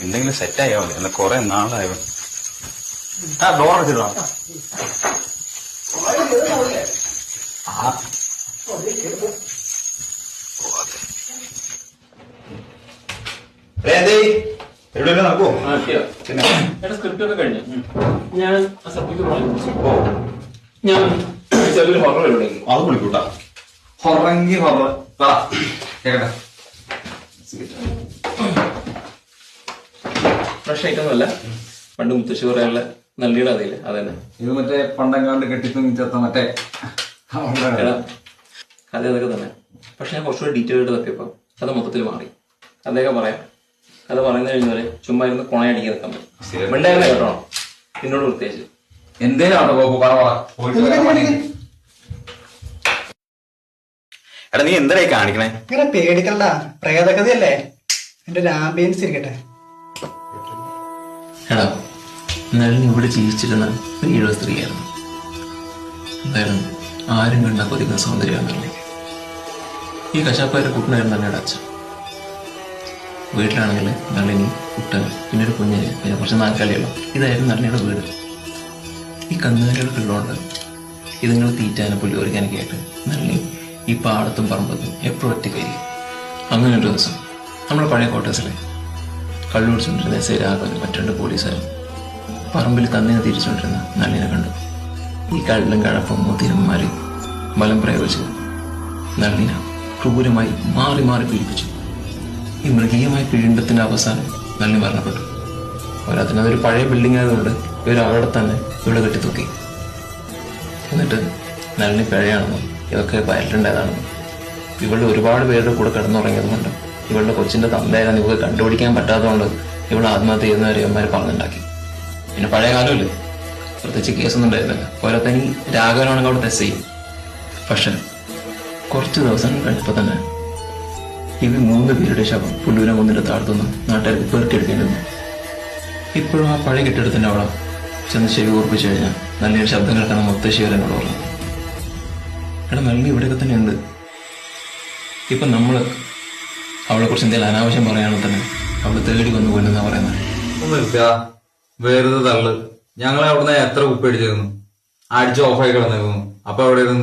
എന്തെങ്കിലും സെറ്റായോ എന്നാ കൊറേ നാളായോ. ഡോർ അടച്ചിടാം. എവിടെ നടക്കുവോ? സ്ക്രിപ്റ്റ് ഒക്കെ കഴിഞ്ഞു. ഞാൻ ഞാൻ ചെറിയൊരു ഹൊറർ എവിടെ അത് വിളിക്കൂട്ടാ. ഹൊറങ്ങി ഹൊറർ കേക്കട്ടെ. ഫ്രഷ് ഐറ്റം അല്ല, പണ്ട് മുത്തശ്ശി പറയാനുള്ള നല്ലിയുടെ അതില്ലേ അതന്നെ. ഇത് മറ്റേ പണ്ടെങ്ങാണ്ട് കെട്ടിത്തുങ്ങിച്ചത്ത മറ്റേ കഥ അതൊക്കെ തന്നെ. പക്ഷെ ഞാൻ കുറച്ചുകൂടി ഡീറ്റെയിൽ ആയിട്ട് തപ്പിയപ്പോ കഥ മൊത്തത്തിൽ മാറി. കഥയൊക്കെ പറയാം. കഥ പറയുന്ന കഴിഞ്ഞാല് ചുമ്മാ ഇരുന്ന് കൊണയടിക്കാൻ നിൽക്കാൻ പറ്റും. മിണ്ടായിരുന്നു കേട്ടോ, എന്നോട് പ്രത്യേകിച്ച്. എന്തേലാണോ എടാ നീ എന്തായി കാണിക്കണേ? ഇങ്ങനെ പേടിക്കണ്ട, പ്രേതകഥയല്ലേ, എന്റെ ഒരു ആംബിയൻസ് ഇരിക്കട്ടെ. എടാ നളിനി ഇവിടെ ജീവിച്ചിരുന്ന ഒരു 70 സ്ത്രീയായിരുന്നു. എന്തായാലും ആരും കണ്ടാൽ കൊതിക്കുന്ന സൗന്ദര്യമാണല്ലേ. ഈ കശാപ്പായുടെ കുട്ടനായിരുന്നു തന്നെ അച്ഛൻ. വീട്ടിലാണെങ്കിൽ നളിനി, കുട്ടൻ, പിന്നെ ഒരു കുഞ്ഞിന്, പിന്നെ കുറച്ച് നാൽക്കാലിയുള്ളൂ. ഇതായിരുന്നു നളിനിയുടെ വീട്. ഈ കന്നുകാലികളൊക്കെ ഉള്ളതുകൊണ്ട് ഇതുങ്ങൾ തീറ്റാനും പുല്ലി ഒരുക്കാനൊക്കെ ആയിട്ട് നളിനി ഈ പാടത്തും പറമ്പത്തും എപ്പോഴും ഒറ്റയ്ക്കായിരിക്കും. അങ്ങനെ ഒരു ദിവസം നമ്മുടെ പഴയ ക്വാർട്ടേഴ്സിലെ കള്ളു പിടിച്ചുകൊണ്ടിരുന്ന എസ് ഐ രാഘവനും മറ്റു പോലീസുകാരും പറമ്പിൽ കന്നിനെ തിരിച്ചുകൊണ്ടിരുന്ന നളിനെ കണ്ടു. ഈ കള്ളും കഴപ്പും മുതിരന്മാര് ബലം പ്രയോഗിച്ച് നളിനെ ക്രൂരമായി മാറി മാറി പീഡിപ്പിച്ചു. ഈ മൃഗീയമായ പീഡനത്തിന്റെ അവസാനം നളിനി മരണപ്പെട്ടു. അതൊരു പഴയ ബിൽഡിംഗ് ആയതുകൊണ്ട് ഇവർ അവിടെ തന്നെ ഇവിടെ കെട്ടിത്തൂക്കി. എന്നിട്ട് നളിനി പിഴയാണെന്നും ഇതൊക്കെ വയലിട്ടുണ്ടായതാണെന്നും ഇവളുടെ ഒരുപാട് പേരുടെ കൂടെ കിടന്നുറങ്ങിയതുകൊണ്ട് ഇവളുടെ കൊച്ചിന്റെ തന്തയാണെന്ന് ഇവർക്ക് കണ്ടുപിടിക്കാൻ പറ്റാത്തതുകൊണ്ട് ഇവൾ ആത്മഹത്യ ചെയ്യുന്നവരെ ഇവന്മാർ പറഞ്ഞുണ്ടാക്കി. പിന്നെ പഴയ കാലമല്ലേ, പ്രത്യേകിച്ച് കേസൊന്നും ഉണ്ടായിരുന്നില്ല. പോരാത്തനി രാഘവനാണെങ്കിൽ അവിടെ ടെസ്റ്റ് ചെയ്യും. പക്ഷെ കുറച്ച് ദിവസം കഴിഞ്ഞപ്പോൾ തന്നെ ഇവർ 3 പേരുടെ ശവം പുല്ലൂരം കൊന്നിട്ട് താഴ്ത്തുന്നു നാട്ടുകാർക്ക് പെറുക്കിയെടുക്കേണ്ടി വന്നു. ഇപ്പോഴും ആ പഴയ കെട്ടിടത്തിന്റെ അവിടെ ചെന്ന് ചെവി ഓർപ്പിച്ചു കഴിഞ്ഞാൽ നല്ലൊരു ശബ്ദം കേൾക്കുന്ന മുത്തശ്ശിവരെന്നോട് പറഞ്ഞു. എടാ നല്ലി ഇവിടെയൊക്കെ തന്നെ ഉണ്ട്. ഇപ്പൊ നമ്മള് അവളെ കുറിച്ച് എന്തെങ്കിലും അനാവശ്യം പറയുകയാണെങ്കിൽ തന്നെ അവള് തേടി വന്നു കൊല്ലുന്ന പറയുന്നത്. വെറുതെ തള്ളു. ഞങ്ങളെ അവിടുന്ന് എത്ര കുപ്പി അടിച്ചിരുന്നു, അടിച്ച് ഓഫായി കിടന്നിരുന്നു. അപ്പൊ അവിടെ